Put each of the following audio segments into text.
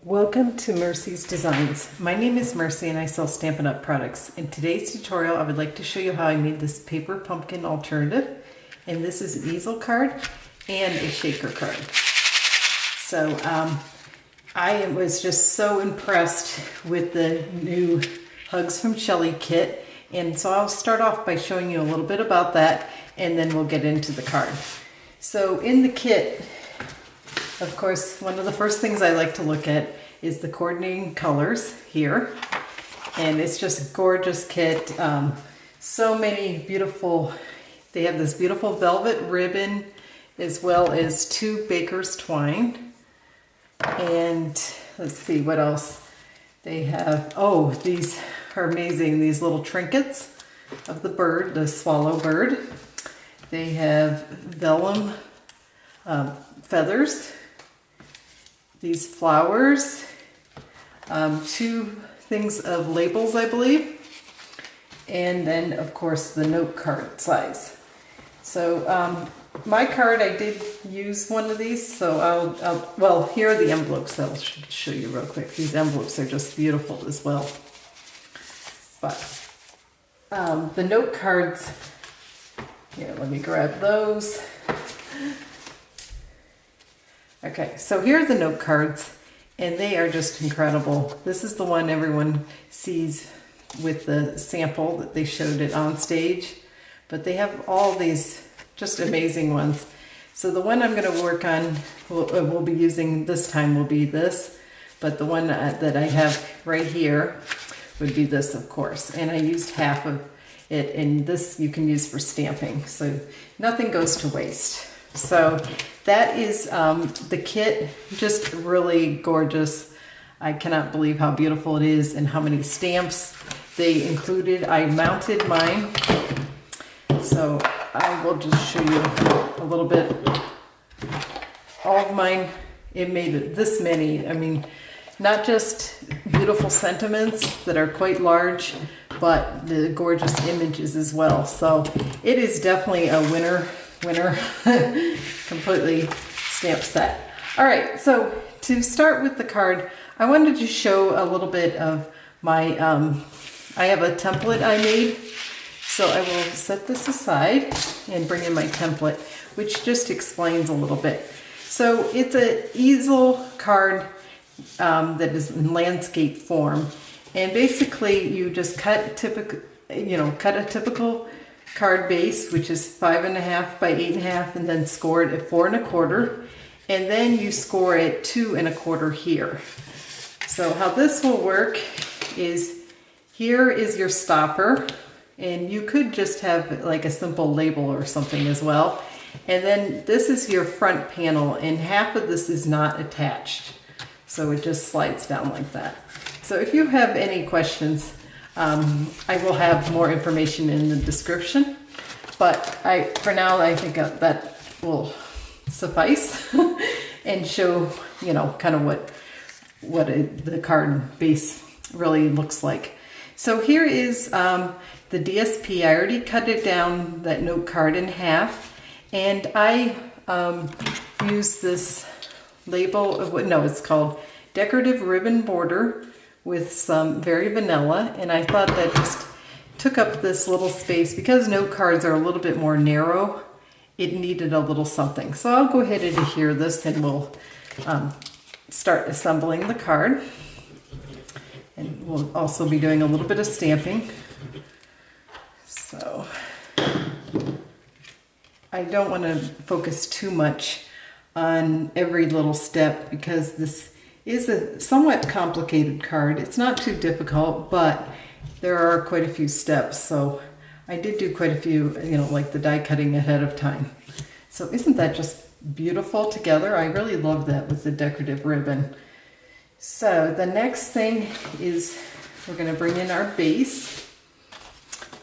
Welcome to Mercy's Designs. My name is Mercy and I sell Stampin' Up! Products. In today's tutorial I would like to show you how I made this paper pumpkin alternative, and this is an easel card and a shaker card. So I was just so impressed with the new Hugs from Shelly kit, and so I'll start off by showing you a little bit about that and then we'll get into the card. So in the kit, of course, one of the first things I like to look at is the coordinating colors here. And it's just a gorgeous kit. So many beautiful, they have this beautiful velvet ribbon as well as 2 baker's twine. And let's see what else they have. Oh, these are amazing, these little trinkets of the bird, the swallow bird. They have vellum feathers, these flowers, 2 things of labels, I believe, and then of course the note card size. So my card, I did use one of these, so well, here are the envelopes I'll show you real quick. These envelopes are just beautiful as well. But the note cards, here, let me grab those. Okay, so here are the note cards, and they are just incredible. This is the one everyone sees with the sample that they showed it on stage, but they have all these just amazing ones. So the one I'm going to work on, we'll be using this time will be this, but the one that I have right here would be this, of course, and I used half of it, and this you can use for stamping, so nothing goes to waste. So that is the kit, just really gorgeous. I cannot believe how beautiful it is and how many stamps they included. I mounted mine, so I will just show you a little bit. All of mine, it made it this many. I mean, not just beautiful sentiments that are quite large, but the gorgeous images as well. So it is definitely a winner completely stamp set. All right, so to start with the card, I wanted to show a little bit of my, I have a template I made. So I will set this aside and bring in my template, which just explains a little bit. So it's an easel card that is in landscape form. And basically you just cut a typical card base, which is 5.5 by 8.5, and then score it at 4 1/4, and then you score it 2 1/4 here. So how this will work is, here is your stopper, and you could just have like a simple label or something as well. And then this is your front panel, and half of this is not attached, so it just slides down like that. So if you have any questions, I will have more information in the description, but for now I think that will suffice and show, you know, kind of what the card base really looks like. So here is the DSP. I already cut it down, that note card, in half, and I use this label of it's called Decorative Ribbon Border with some Very Vanilla, and I thought that just took up this little space. Because note cards are a little bit more narrow, it needed a little something. So I'll go ahead and adhere this, and we'll start assembling the card. And we'll also be doing a little bit of stamping. So I don't want to focus too much on every little step, because this is a somewhat complicated card. It's not too difficult, but there are quite a few steps. So I did do quite a few, like the die cutting ahead of time. So isn't that just beautiful together? I really love that with the decorative ribbon. So the next thing is we're going to bring in our base,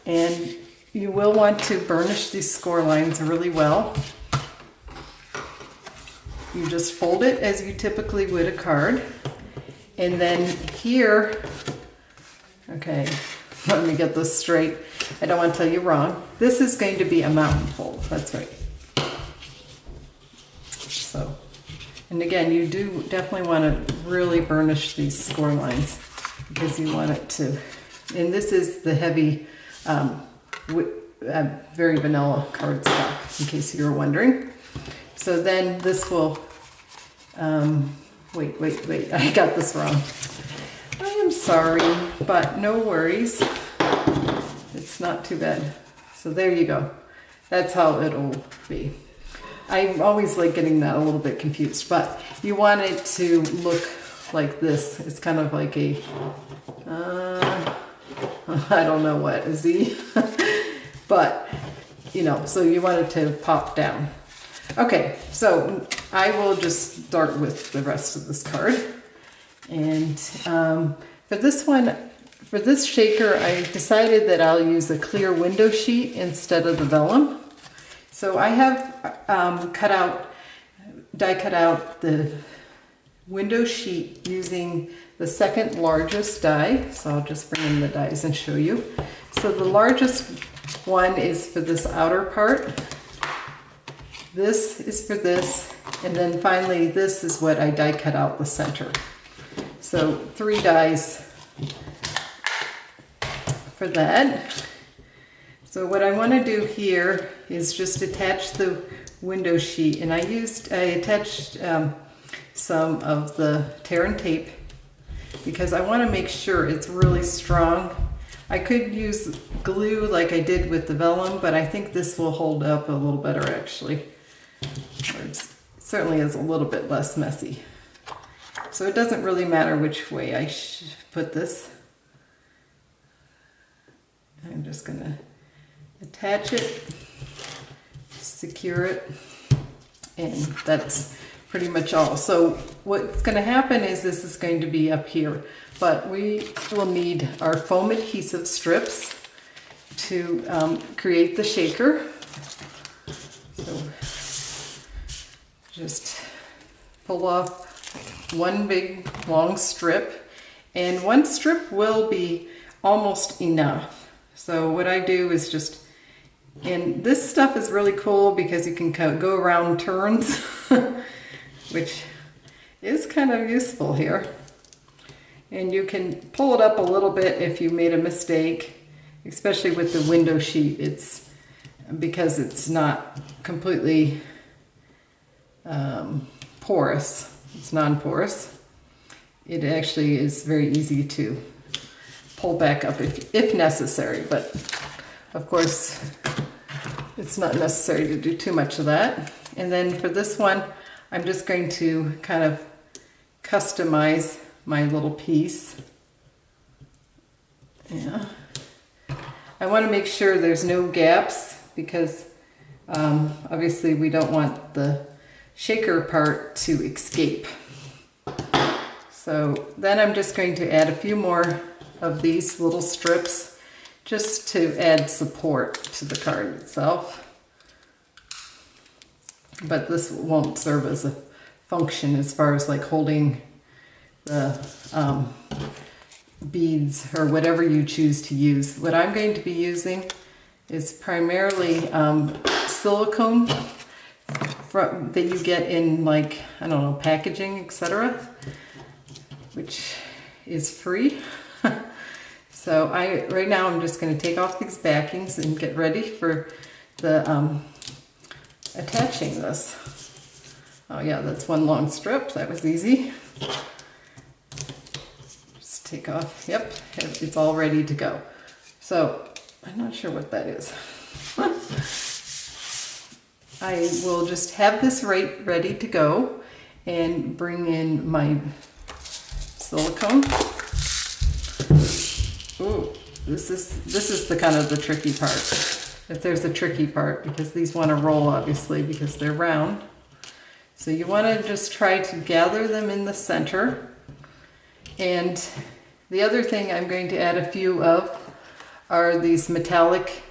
and you will want to burnish these score lines really well. You just fold it as you typically would a card. And then here, okay, let me get this straight. I don't want to tell you wrong. This is going to be a mountain fold. That's right. So And again, you do definitely want to really burnish these score lines because you want it to, and this is the heavy, very vanilla cardstock, in case you were wondering. So then this will, wait, I got this wrong. I am sorry, but no worries. It's not too bad. So there you go. That's how it'll be. I'm always like getting that a little bit confused, but you want it to look like this. It's kind of like a, I don't know what, a Z, but you know, so you want it to pop down. Okay, so I will just start with the rest of this card. And for this one, for this shaker, I decided that I'll use a clear window sheet instead of the vellum. So I have die cut out the window sheet using the second largest die. So I'll just bring in the dies and show you. So the largest one is for this outer part. This is for this. And then finally, this is what I die cut out the center. So 3 dies for that. So what I want to do here is just attach the window sheet, and I attached some of the tear and tape because I want to make sure it's really strong. I could use glue like I did with the vellum, but I think this will hold up a little better actually. It certainly is a little bit less messy. So it doesn't really matter which way I put this. I'm just going to attach it, secure it, and that's pretty much all. So what's going to happen is this is going to be up here, but we will need our foam adhesive strips to create the shaker. So just pull off one big long strip, and one strip will be almost enough. So what I do is just, and this stuff is really cool because you can go around turns, which is kind of useful here. And you can pull it up a little bit if you made a mistake, especially with the window sheet. It's because it's not completely porous. It's non-porous. It actually is very easy to pull back up if necessary, but of course it's not necessary to do too much of that. And then for this one, I'm just going to kind of customize my little piece. Yeah. I want to make sure there's no gaps because obviously we don't want the shaker part to escape. So then I'm just going to add a few more of these little strips just to add support to the card itself. But this won't serve as a function as far as like holding the beads or whatever you choose to use. What I'm going to be using is primarily silicone that you get in, like, I don't know, packaging, etc., which is free. So right now I'm just going to take off these backings and get ready for the attaching this. Oh yeah, that's one long strip. That was easy. Just take off. Yep, it's all ready to go. So I'm not sure what that is. I will just have this ready to go and bring in my silicone. Ooh, this is the kind of the tricky part. If there's a tricky part, because these want to roll obviously because they're round. So you want to just try to gather them in the center. And the other thing I'm going to add a few of are these metallic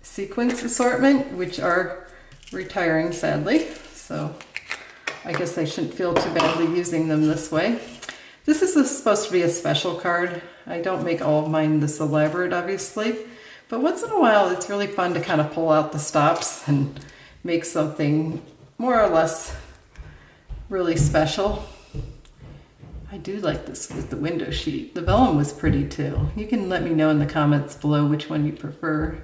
Sequins assortment, which are retiring sadly. So I guess I shouldn't feel too badly using them this way. This is supposed to be a special card. I don't make all of mine this elaborate, obviously. But once in a while, it's really fun to kind of pull out the stops and make something more or less really special. I do like this with the window sheet. The vellum was pretty too. You can let me know in the comments below which one you prefer.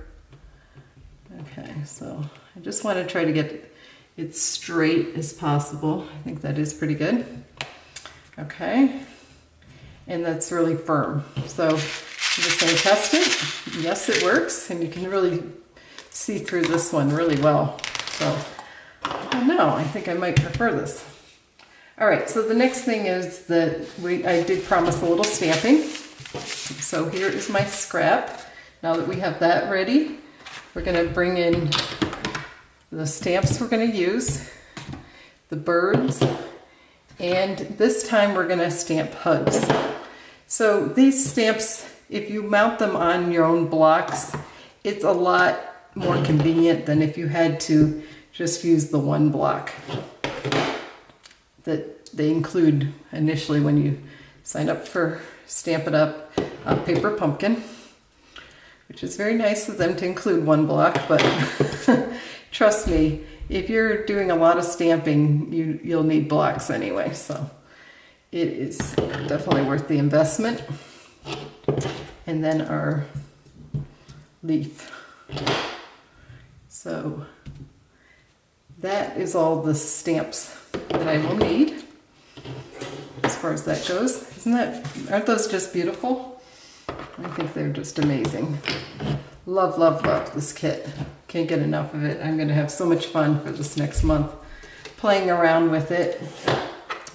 Okay, so I just want to try to get it straight as possible. I think that is pretty good. Okay, and that's really firm. So I'm just going to test it. Yes, it works, and you can really see through this one really well. So I don't know, I think I might prefer this. All right, so the next thing is that I did promise a little stamping. So here is my scrap. Now that we have that ready, we're going to bring in the stamps we're going to use, the birds, and this time we're going to stamp hugs. So these stamps, if you mount them on your own blocks, it's a lot more convenient than if you had to just use the one block that they include initially when you sign up for Stamp It Up Paper Pumpkin, which is very nice of them to include one block, but trust me, if you're doing a lot of stamping, you'll need blocks anyway, so it is definitely worth the investment. And then our leaf. So that is all the stamps that I will need as far as that goes. Aren't those just beautiful? I think they're just amazing. Love, love, love this kit. Can't get enough of it. I'm going to have so much fun for this next month playing around with it.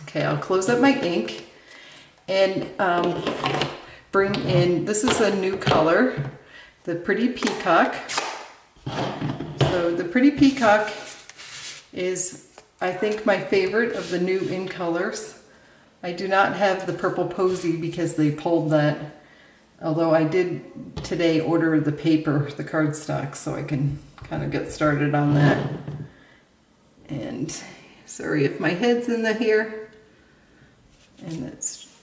Okay, I'll close up my ink and bring in, this is a new color, the Pretty Peacock. So the Pretty Peacock is, I think, my favorite of the new in colors. I do not have the Purple Posy because they pulled that, although I did today order the paper, the cardstock, so I can kind of get started on that. And sorry if my head's in the here,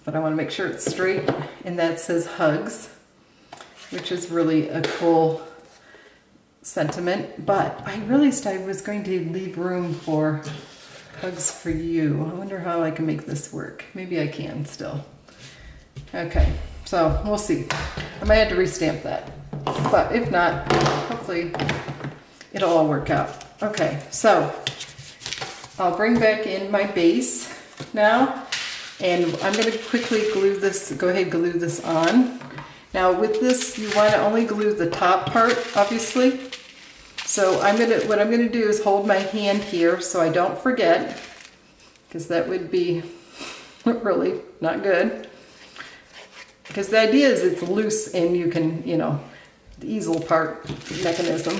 but I want to make sure it's straight. And that says hugs, which is really a cool sentiment, but I realized I was going to leave room for hugs for you. I wonder how I can make this work. Maybe I can still. Okay, so we'll see. I might have to restamp that, but if not, hopefully it'll all work out. Okay, so I'll bring back in my base now, and I'm going to quickly glue this, go ahead and glue this on. Now with this, you want to only glue the top part, obviously. So what I'm going to do is hold my hand here so I don't forget, because that would be really not good. Because the idea is it's loose and you can, the easel part mechanism.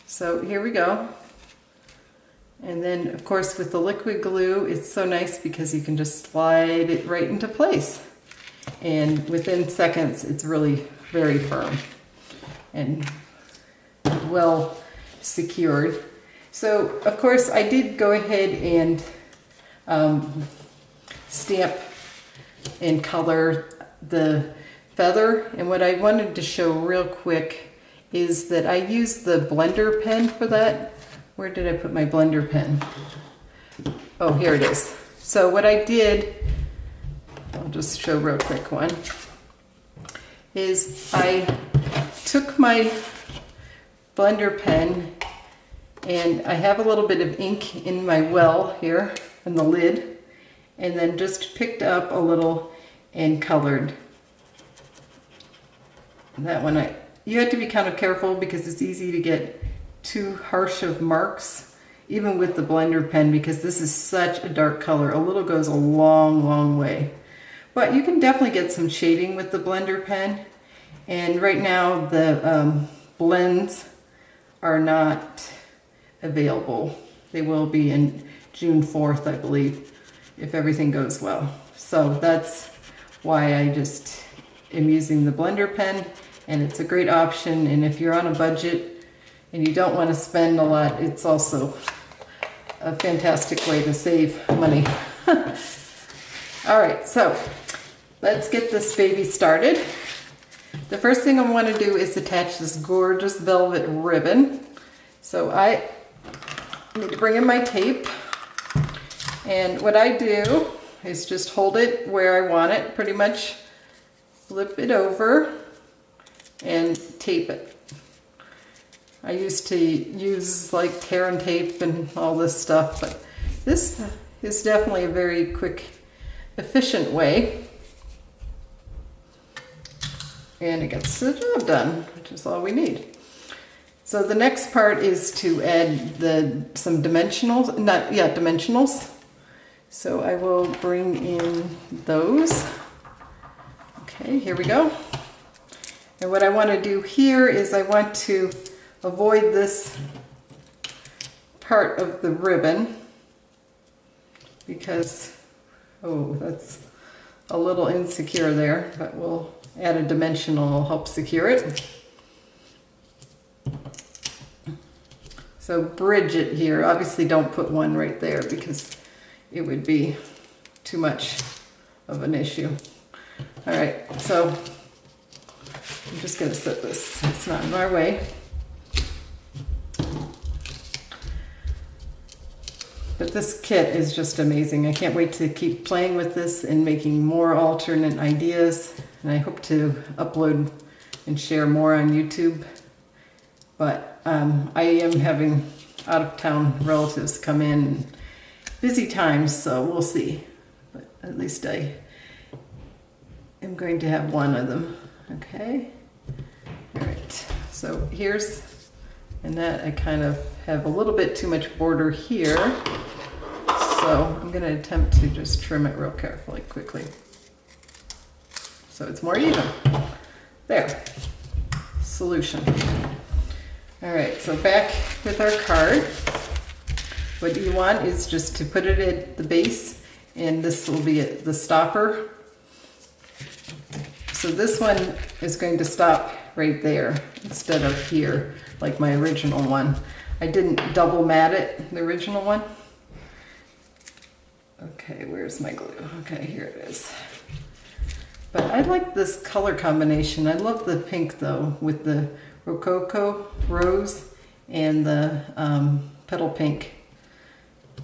So here we go. And then of course with the liquid glue, it's so nice because you can just slide it right into place. And within seconds, it's really very firm and well secured. So of course I did go ahead and stamp and color the feather, and what I wanted to show real quick is that I used the blender pen for that. Where did I put my blender pen? Oh, here it is. So what I did, I'll just show real quick one, is I took my blender pen and I have a little bit of ink in my well here in the lid, and then just picked up a little and colored. And that one, you have to be kind of careful because it's easy to get too harsh of marks, even with the blender pen, because this is such a dark color. A little goes a long, long way. But you can definitely get some shading with the blender pen. And right now the blends are not available. They will be in June 4th, I believe, if everything goes well. So that's why I just am using the blender pen, and it's a great option. And if you're on a budget and you don't want to spend a lot, it's also a fantastic way to save money. All right, so let's get this baby started. The first thing I want to do is attach this gorgeous velvet ribbon. So I need to bring in my tape, And what I do is just hold it where I want it, pretty much flip it over and tape it. I used to use like tear and tape and all this stuff, but this is definitely a very quick, efficient way. And it gets the job done, which is all we need. So the next part is to add some dimensionals, dimensionals. So I will bring in those. Okay, here we go. And what I want to do here is I want to avoid this part of the ribbon because, oh, that's a little insecure there, but we'll add a dimensional to help secure it. So bridge it here. Obviously don't put one right there because it would be too much of an issue. All right, so I'm just going to set this, it's not in our way. But this kit is just amazing. I can't wait to keep playing with this and making more alternate ideas. And I hope to upload and share more on YouTube. But I am having out-of-town relatives come in. Busy times, so we'll see. But at least I am going to have one of them. Okay. All right. So here's, and that I kind of have a little bit too much border here. So I'm going to attempt to just trim it real carefully, quickly. So it's more even. There. Solution. All right, so back with our card. What you want is just to put it at the base, and this will be the stopper. So this one is going to stop right there instead of here, like my original one. I didn't double mat it, the original one. Okay, where's my glue? Okay, here it is. But I like this color combination. I love the pink though, with the Rococo rose and the petal pink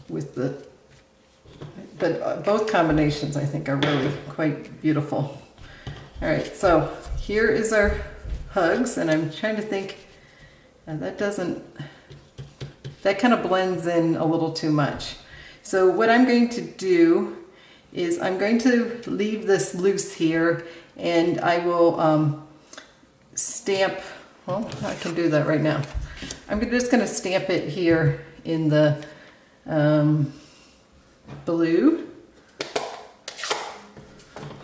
with the, but both combinations I think are really quite beautiful. All right, so here is our hugs, and I'm trying to think, that kind of blends in a little too much. So what I'm going to do is I'm going to leave this loose here, and I will stamp, well, I can do that right now. I'm just going to stamp it here in the blue.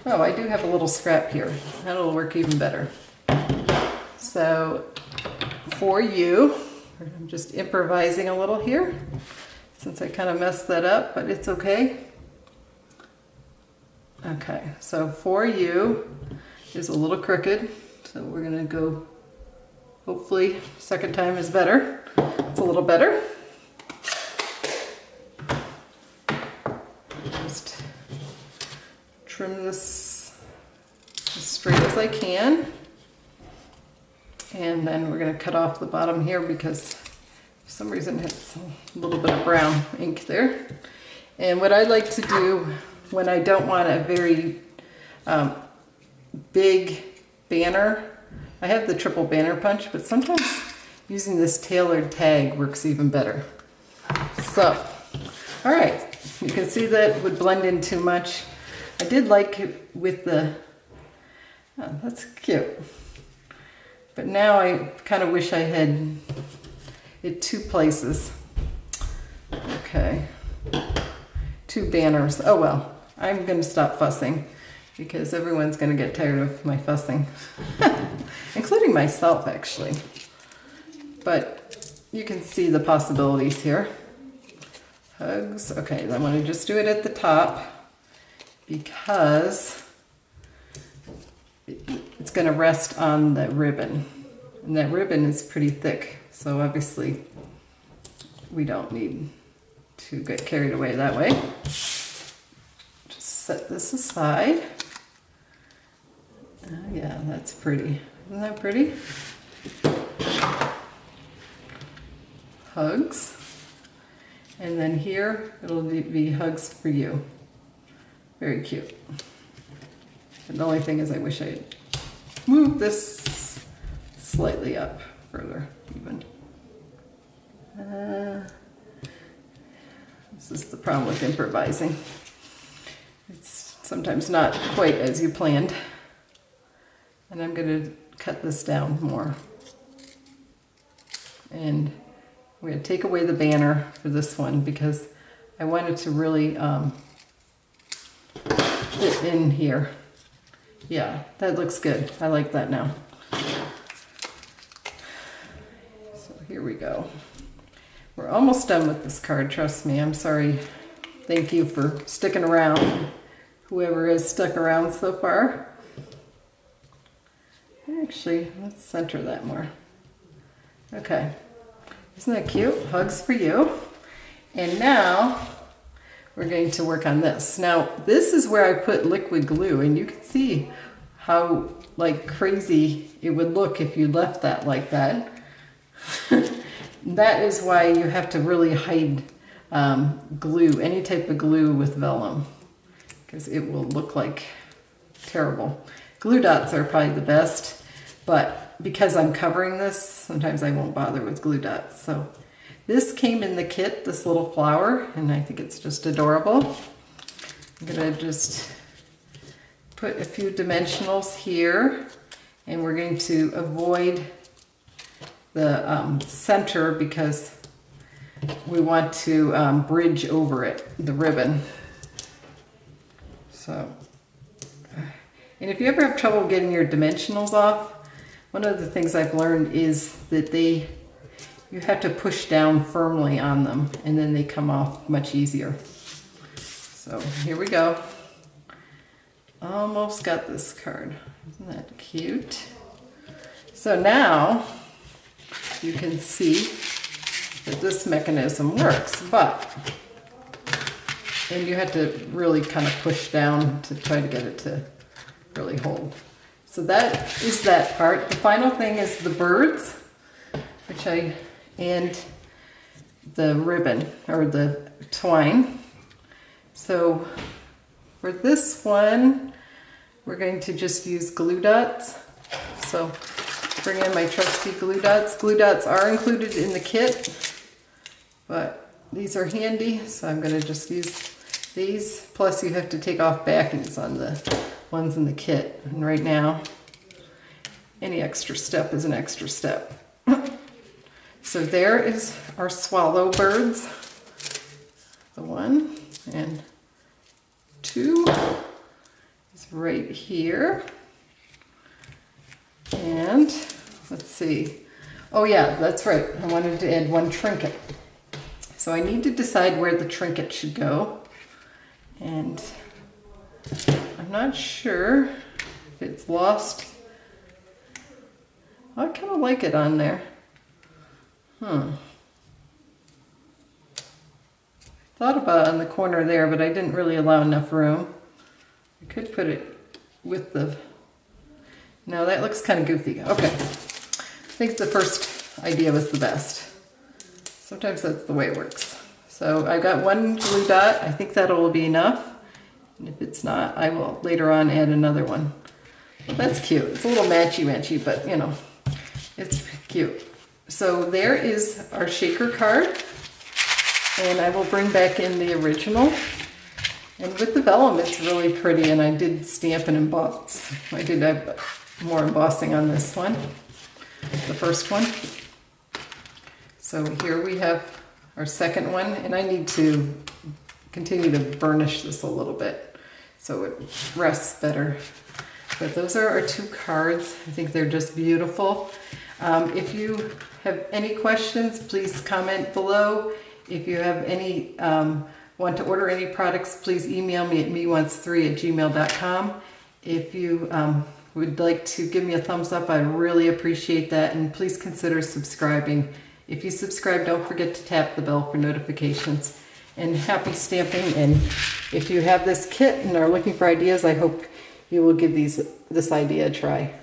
Oh, I do have a little scrap here. That'll work even better. So for you, I'm just improvising a little here since I kind of messed that up, but it's okay. Okay, so for you is a little crooked, so we're gonna go, hopefully second time is better. It's a little better. Just trim this as straight as I can. And then we're going to cut off the bottom here because for some reason it's a little bit of brown ink there. And what I like to do when I don't want a very big banner, I have the triple banner punch, but sometimes using this tailored tag works even better. So, all right, you can see that would blend in too much. I did like it with the, oh, that's cute. But now I kind of wish I had it two places. Okay, two banners. Oh well, I'm going to stop fussing because everyone's going to get tired of my fussing, including myself actually. But you can see the possibilities here. Hugs. Okay, I want to just do it at the top because it's going to rest on the ribbon, and that ribbon is pretty thick, so obviously we don't need to get carried away that way. Just set this aside. Yeah, that's pretty. Isn't that pretty? Hugs. And then here, it'll be hugs for you. Very cute. And the only thing is I wish I had moved this slightly up further even. This is the problem with improvising. It's sometimes not quite as you planned. And I'm going to cut this down more. And we're going to take away the banner for this one because I want it to really fit in here. Yeah, that looks good. I like that now. So here we go. We're almost done with this card, trust me. I'm sorry. Thank you for sticking around, whoever has stuck around so far. Actually, let's center that more. Okay. Isn't that cute? Hugs for you. And now we're going to work on this. Now, this is where I put liquid glue, and you can see how like crazy it would look if you left that like that. That is why you have to really hide glue, any type of glue with vellum, because it will look like terrible. Glue dots are probably the best, but because I'm covering this, sometimes I won't bother with glue dots. So this came in the kit, this little flower, and I think it's just adorable. I'm gonna just put a few dimensionals here, and we're going to avoid the center because we want to bridge over it, the ribbon. So, and if you ever have trouble getting your dimensionals off, one of the things I've learned is that you have to push down firmly on them and then they come off much easier. So here we go. Almost got this card. Isn't that cute? So now you can see that this mechanism works, and you have to really kind of push down to try to get it to really hold. So that is that part. The final thing is the birds, and the ribbon or the twine. So for this one, we're going to just use glue dots. So bring in my trusty glue dots. Glue dots are included in the kit, but these are handy, so I'm going to just use these. Plus you have to take off backings on the ones in the kit. And right now, any extra step is an extra step. So there is our swallow birds. The 1 and 2 is right here. And let's see. Oh yeah, that's right. I wanted to add one trinket. So I need to decide where the trinket should go. And I'm not sure if it's lost. I kind of like it on there. Thought about it on the corner there, but I didn't really allow enough room. I could put it with the... No, that looks kind of goofy. Okay. I think the first idea was the best. Sometimes that's the way it works. So I've got one glue dot. I think that'll be enough. And if it's not, I will later on add another one. Well, that's cute. It's a little matchy-matchy, but you know, it's cute. So there is our shaker card. And I will bring back in the original. And with the vellum, it's really pretty, and I did stamp and emboss. I did have more embossing on this one, the first one. So here we have our second one, and I need to continue to burnish this a little bit so it rests better. But those are our 2 cards. I think they're just beautiful. If you have any questions, please comment below. If you have any want to order any products, please email me at mewants3@gmail.com. If you would like to give me a thumbs up, I'd really appreciate that. And please consider subscribing. If you subscribe, don't forget to tap the bell for notifications. And happy stamping. And if you have this kit and are looking for ideas, I hope you will give this idea a try.